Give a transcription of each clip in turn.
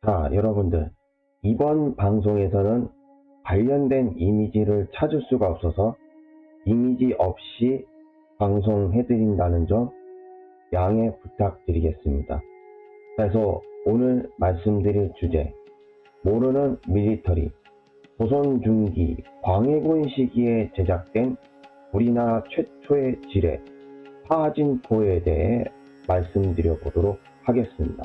자, 여러분들, 이번 방송에서는 관련된 이미지를 찾을 수가 없어서 이미지 없이 방송해드린다는 점 양해 부탁드리겠습니다. 그래서 오늘 말씀드릴 주제, 모르는 밀리터리, 조선 중기 광해군 시기에 제작된 우리나라 최초의 지뢰, 파진포에 대해 말씀드려 보도록 하겠습니다.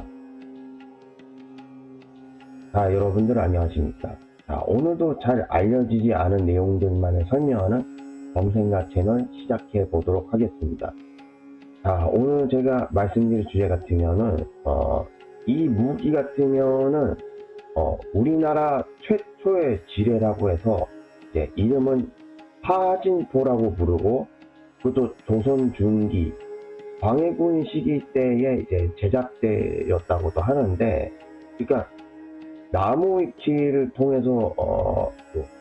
자, 여러분들 안녕하십니까. 자, 오늘도 잘 알려지지 않은 내용들만을 설명하는 범생가 채널 시작해 보도록 하겠습니다. 자, 오늘 제가 말씀드릴 주제 같으면은 이 무기 같으면은 우리나라 최초의 지뢰라고 해서 이제 이름은 파진포라고 부르고, 그것도 조선 중기 광해군 시기 때에 이제 제작되었다고도 하는데, 그러니까 나무 위키를 통해서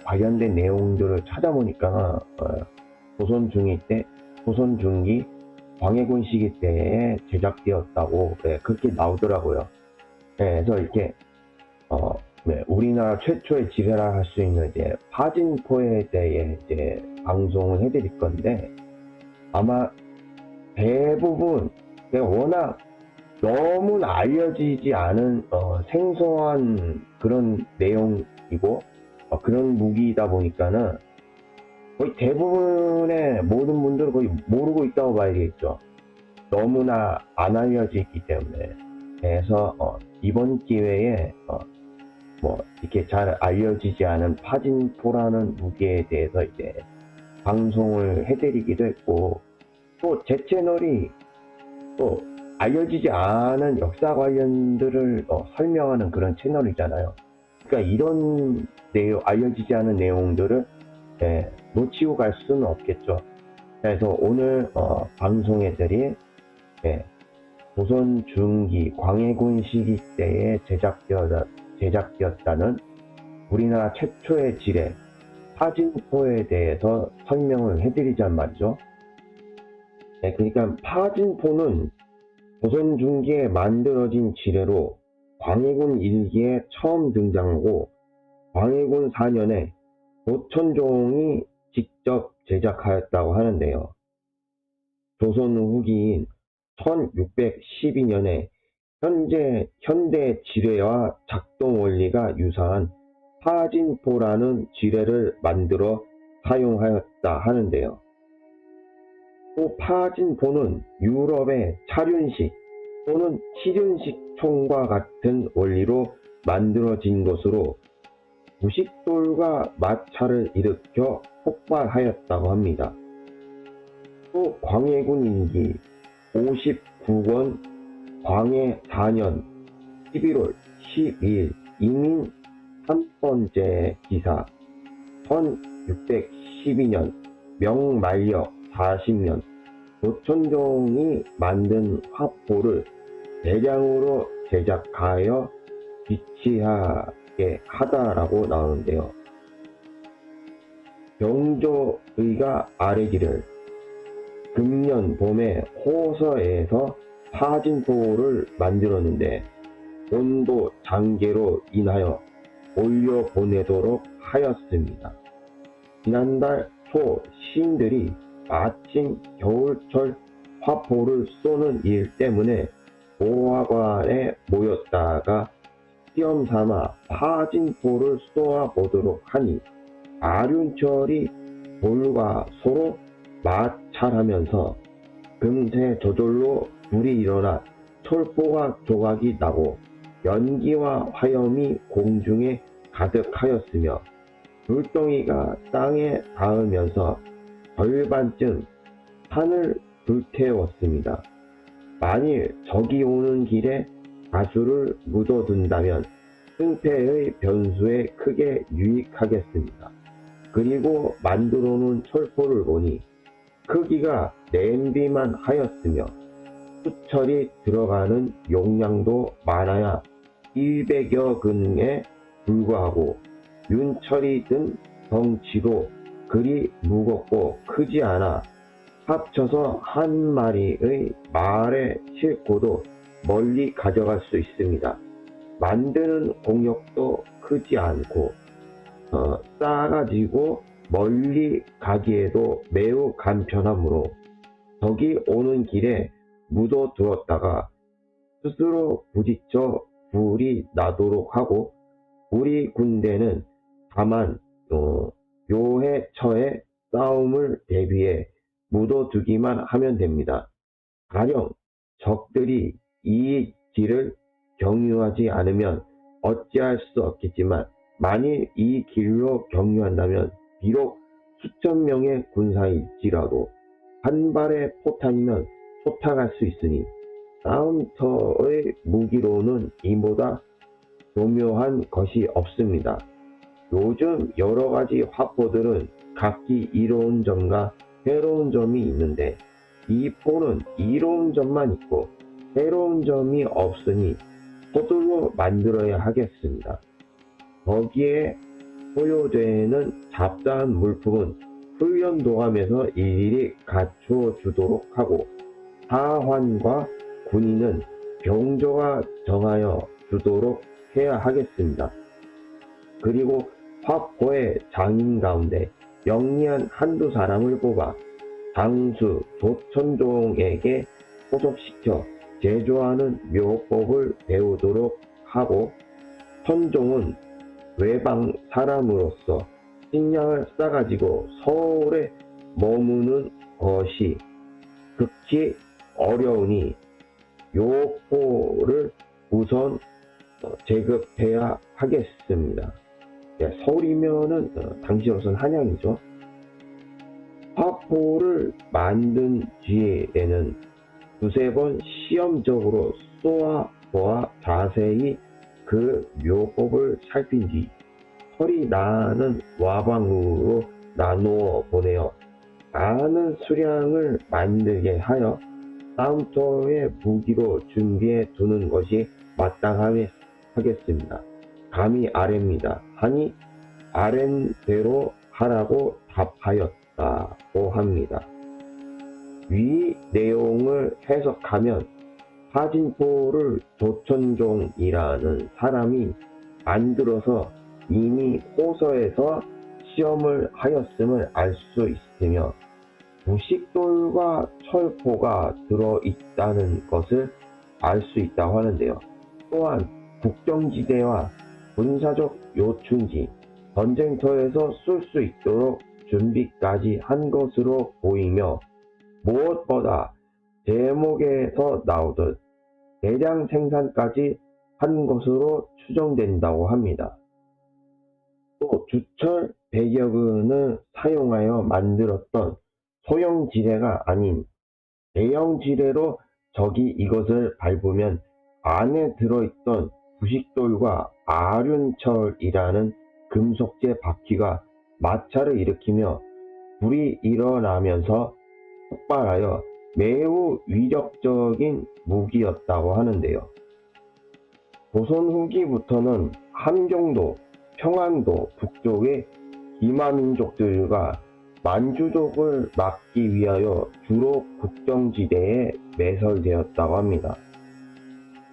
관련된 내용들을 찾아보니까 조선 중기 광해군 시기 때에 제작되었다고 그렇게 나오더라고요. 그래서 이렇게 우리나라 최초의 지뢰라 할 수 있는 이제 파진포에 대해 이제 방송을 해드릴 건데, 아마 대부분 워낙 너무나 알려지지 않은 생소한 그런 내용이고 그런 무기이다 보니까는 거의 대부분의 모든 분들은 거의 모르고 있다고 봐야 되겠죠. 너무나 안 알려져 있기 때문에. 그래서 이번 기회에 이렇게 잘 알려지지 않은 파진포라는 무기에 대해서 이제 방송을 해드리기도 했고, 또 제 채널이 또 알려지지 않은 역사 관련들을 설명하는 그런 채널이잖아요. 그러니까 이런 내용, 알려지지 않은 내용들을 놓치고 갈 수는 없겠죠. 그래서 오늘 방송해드릴 조선 중기 광해군 시기 때에 제작되었다는 우리나라 최초의 지뢰 파진포에 대해서 설명을 해드리자는 말이죠. 그러니까 파진포는 조선 중기에 만들어진 지뢰로 광해군 1기에 처음 등장하고, 광해군 4년에 노천종이 직접 제작하였다고 하는데요. 조선 후기인 1612년에 현대 지뢰와 작동 원리가 유사한 파진포라는 지뢰를 만들어 사용하였다 하는데요. 또 파진포는 유럽의 차륜식 또는 치륜식 총과 같은 원리로 만들어진 것으로 부식돌과 마찰을 일으켜 폭발하였다고 합니다. 또 광해군 임기 59권 광해 4년 11월 12일 이민 3번째 기사 1612년 명만력 40년 노천종이 만든 화포를 대량으로 제작하여 비치하게 하다라고 나오는데요. 병조의가 아뢰기를 금년 봄에 호서에서 파진포를 만들었는데 온도 장계로 인하여 올려보내도록 하였습니다. 지난달 초 시인들이 마침 겨울철 화포를 쏘는 일 때문에 보화관에 모였다가 시험삼아 파진포를 쏘아보도록 하니 아륜철이 돌과 서로 마찰하면서 금세 저절로 불이 일어나 철포가 조각이 나고 연기와 화염이 공중에 가득하였으며 불덩이가 땅에 닿으면서 절반쯤 산을 불태웠습니다. 만일 적이 오는 길에 가수를 묻어둔다면 승패의 변수에 크게 유익하겠습니다. 그리고 만들어 놓은 철포를 보니 크기가 냄비만 하였으며 수철이 들어가는 용량도 많아야 200여 근에 불과하고 윤철이 든 덩치도 그리 무겁고 크지 않아 합쳐서 한 마리의 말에 싣고도 멀리 가져갈 수 있습니다. 만드는 공역도 크지 않고 싸가지고 멀리 가기에도 매우 간편하므로 적이 오는 길에 묻어두었다가 스스로 부딪혀 불이 나도록 하고, 우리 군대는 다만 요해 처에 싸움을 대비해 묻어두기만 하면 됩니다. 가령 적들이 이 길을 경유하지 않으면 어찌할 수 없겠지만, 만일 이 길로 경유한다면 비록 수천 명의 군사일지라도 한 발의 포탄이면 솟아갈 수 있으니 싸움터의 무기로는 이보다 교묘한 것이 없습니다. 요즘 여러 가지 화포들은 각기 이로운 점과 새로운 점이 있는데, 이 포는 이로운 점만 있고 새로운 점이 없으니 서둘러 만들어야 하겠습니다. 거기에 소요되는 잡다한 물품은 훈련 도감에서 일일이 갖추어 주도록 하고, 하환과 군인은 병조가 정하여 주도록 해야 하겠습니다. 그리고 화포의 장인 가운데 영리한 한두 사람을 뽑아 장수 조천종에게 소속시켜 제조하는 묘법을 배우도록 하고, 천종은 외방 사람으로서 식량을 싸가지고 서울에 머무는 것이 극히 어려우니 요포를 우선 제급해야 하겠습니다. 서울이면은 당시로선 한양이죠. 화포를 만든 뒤에는 두세 번 시험적으로 쏘아보아 자세히 그 묘법을 살핀 뒤 털이 나는 와방으로 나누어 보내어 많은 수량을 만들게 하여 싸움터의 무기로 준비해 두는 것이 마땅하겠습니다. 감히 아래입니다 하니 아랫대로 하라고 답하였다고 합니다. 위 내용을 해석하면 하진포를 조천종이라는 사람이 만들어서 이미 호서에서 시험을 하였음을 알 수 있으며, 부식돌과 철포가 들어있다는 것을 알 수 있다고 하는데요. 또한 국경지대와 군사적 요충지, 전쟁터에서 쓸 수 있도록 준비까지 한 것으로 보이며, 무엇보다 제목에서 나오듯 대량 생산까지 한 것으로 추정된다고 합니다. 또 주철 100여근을 사용하여 만들었던 소형 지뢰가 아닌 대형 지뢰로 적이 이것을 밟으면 안에 들어있던 부식돌과 아륜철이라는 금속재 바퀴가 마찰을 일으키며 불이 일어나면서 폭발하여 매우 위력적인 무기였다고 하는데요. 조선 후기부터는 함경도, 평안도 북쪽의 기마민족들과 만주족을 막기 위하여 주로 국경지대에 매설되었다고 합니다.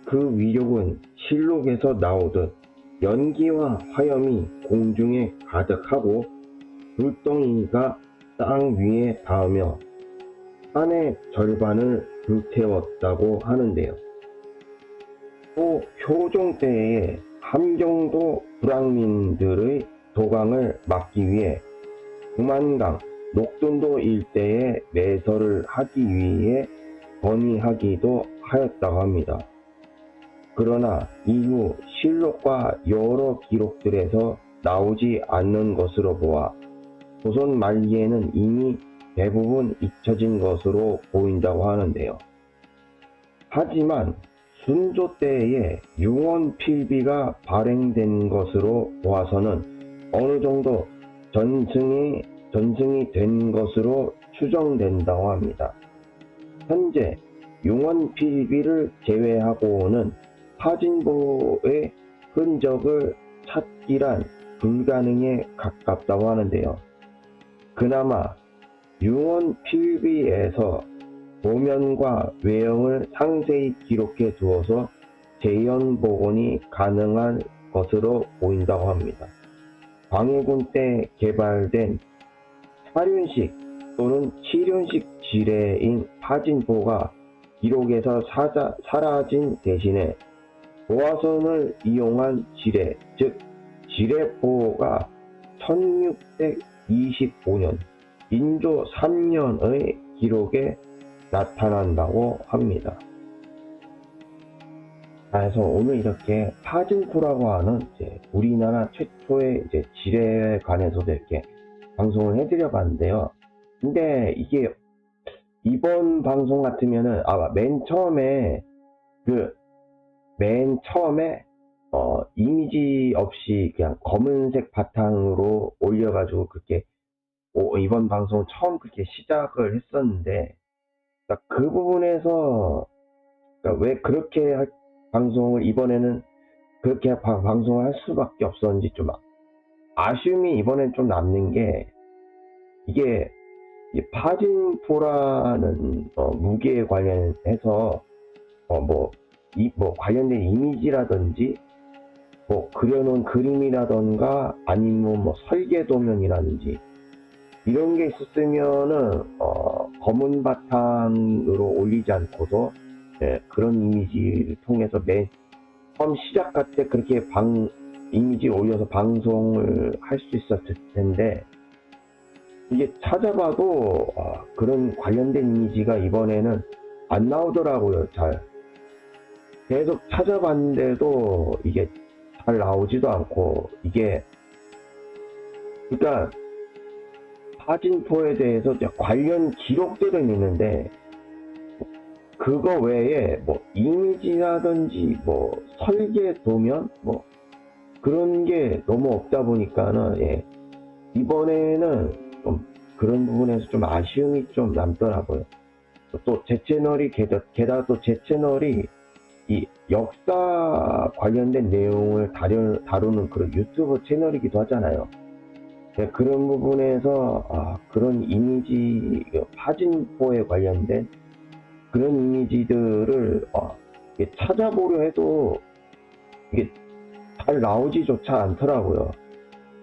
그 위력은 실록에서 나오듯 연기와 화염이 공중에 가득하고 불덩이가 땅 위에 닿으며 산의 절반을 불태웠다고 하는데요. 또 효종 때에 함경도 불황민들의 도강을 막기 위해 금안강, 녹둔도 일대에 매설을 하기 위해 건의하기도 하였다고 합니다. 그러나 이후 실록과 여러 기록들에서 나오지 않는 것으로 보아 조선 말기에는 이미 대부분 잊혀진 것으로 보인다고 하는데요. 하지만 순조 때에 융원필비가 발행된 것으로 보아서는 어느 정도 전승이 된 것으로 추정된다고 합니다. 현재 융원필비를 제외하고는 하진보의 흔적을 찾기란 불가능에 가깝다고 하는데요. 그나마 융원필비에서 도면과 외형을 상세히 기록해 두어서 재현 복원이 가능한 것으로 보인다고 합니다. 광해군 때 개발된 살윤식 또는 칠윤식 지뢰인 파진포가 기록에서 사라진 대신에 도화선을 이용한 지뢰, 즉 지뢰포가 1625년 인조 3년의 기록에 나타난다고 합니다. 그래서 오늘 이렇게 파진포라고 하는 우리나라 최초의 지뢰에 관해서도 이렇게 방송을 해드려 봤는데요. 근데 이게 이번 방송 같으면은 맨 처음에 이미지 없이 그냥 검은색 바탕으로 올려가지고 그렇게 이번 방송 처음 그렇게 시작을 했었는데, 그러니까 그 부분에서 그러니까 왜 그렇게 방송을 이번에는 그렇게 방송을 할 수밖에 없었는지 좀 아쉬움이 이번엔 좀 남는 게, 이게 파진포라는 무기에 관련해서 관련된 이미지라든지 그려놓은 그림이라던가 아니면 설계도면이라든지 이런 게 있었으면은 검은 바탕으로 올리지 않고도 그런 이미지를 통해서 처음 시작할 때 그렇게 이미지 올려서 방송을 할 수 있었을 텐데, 이게 찾아봐도 그런 관련된 이미지가 이번에는 안 나오더라고요. 잘 계속 찾아봤는데도 이게 잘 나오지도 않고, 이게 그러니까 파진포에 대해서 관련 기록들은 있는데 그거 외에 이미지라든지 설계 도면 그런 게 너무 없다 보니까는 이번에는 좀 그런 부분에서 좀 아쉬움이 좀 남더라고요. 또 제 채널이 게다가 또 제 채널이 이 역사 관련된 내용을 다루는 그런 유튜브 채널이기도 하잖아요. 그런 부분에서 그런 이미지, 파진포에 관련된 그런 이미지들을 찾아보려 해도 이게 잘 나오지조차 않더라고요.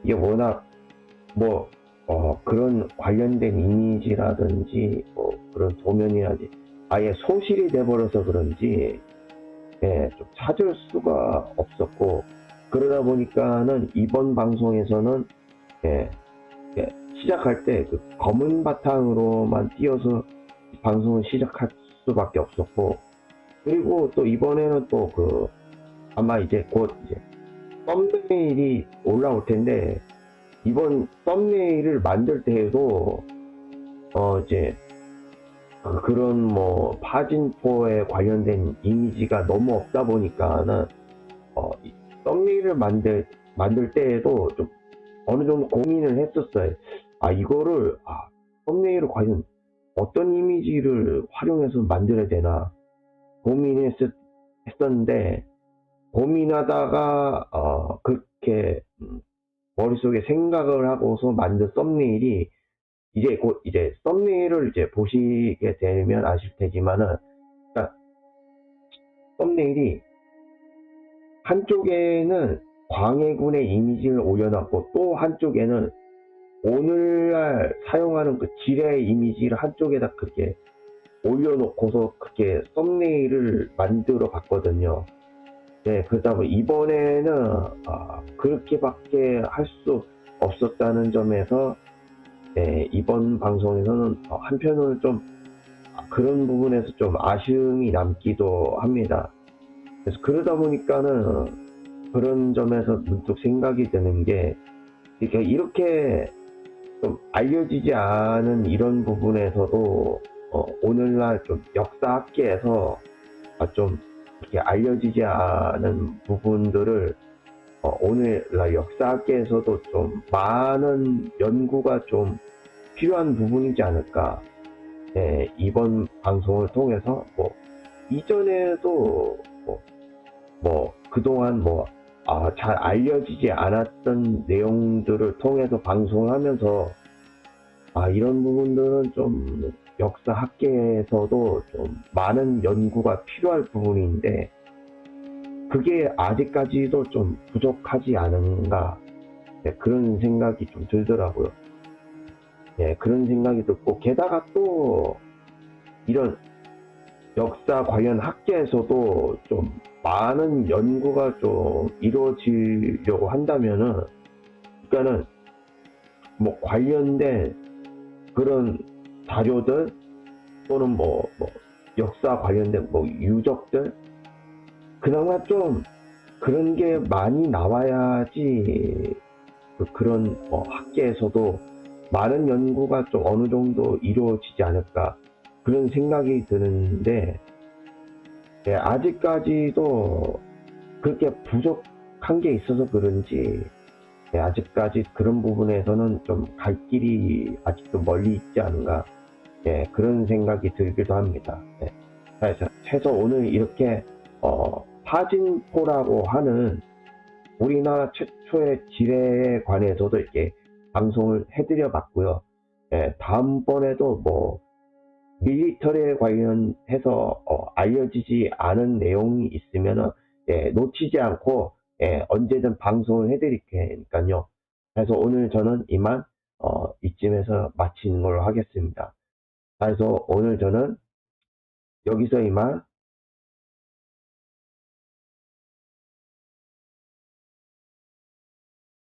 이게 워낙 그런 관련된 이미지라든지 그런 도면이라든지 아예 소실이 돼버려서 그런지 좀 찾을 수가 없었고, 그러다 보니까는 이번 방송에서는 시작할 때 그 검은 바탕으로만 띄어서 방송을 시작할 수밖에 없었고, 그리고 또 이번에는 또 아마 곧 썸네일이 올라올 텐데, 이번 썸네일을 만들 때에도 그런 파진포에 관련된 이미지가 너무 없다 보니까는 썸네일을 만들 때에도 좀 어느 정도 고민을 했었어요. 이거를 썸네일을 과연 어떤 이미지를 활용해서 만들어야 되나 고민했었는데, 고민하다가 그렇게 머릿속에 생각을 하고서 만든 썸네일이 곧 썸네일을 보시게 되면 아실 테지만은, 그러니까 썸네일이 한쪽에는 광해군의 이미지를 올려놨고, 또 한쪽에는 오늘날 사용하는 그 지뢰 이미지를 한쪽에다 그렇게 올려놓고서 그렇게 썸네일을 만들어 봤거든요. 그러다 보니 이번에는 그렇게밖에 할 수 없었다는 점에서 이번 방송에서는 한편으로는 좀 그런 부분에서 좀 아쉬움이 남기도 합니다. 그래서 그러다 보니까는 그런 점에서 문득 생각이 드는 게, 이렇게 좀 알려지지 않은 이런 부분에서도 오늘날 좀 역사학계에서 좀 이렇게 알려지지 않은 부분들을 오늘날 역사학계에서도 좀 많은 연구가 좀 필요한 부분이지 않을까. 이번 방송을 통해서 이전에도 그동안 잘 알려지지 않았던 내용들을 통해서 방송을 하면서 이런 부분들은 좀 역사학계에서도 좀 많은 연구가 필요할 부분인데, 그게 아직까지도 좀 부족하지 않은가, 네, 그런 생각이 좀 들더라고요. 네, 그런 생각이 들고, 게다가 또 이런 역사 관련 학계에서도 좀 많은 연구가 좀 이루어지려고 한다면은, 그러니까는 뭐 관련된 그런 자료들 또는 뭐 역사 관련된 뭐 유적들, 그나마 좀 그런 게 많이 나와야지 그런 학계에서도 많은 연구가 좀 어느 정도 이루어지지 않을까, 그런 생각이 드는데, 예, 아직까지도 그렇게 부족한 게 있어서 그런지, 예, 아직까지 그런 부분에서는 좀 갈 길이 아직도 멀리 있지 않은가, 예, 그런 생각이 들기도 합니다. 예. 그래서 오늘 이렇게 파진포라고 하는 우리나라 최초의 지뢰에 관해서도 이렇게 방송을 해드려 봤고요. 예, 다음번에도 뭐 밀리터리에 관련해서 알려지지 않은 내용이 있으면은, 예, 놓치지 않고, 예, 언제든 방송을 해드릴 테니까요. 그래서 오늘 저는 이만 이쯤에서 마치는 걸로 하겠습니다. 그래서 오늘 저는 여기서 이만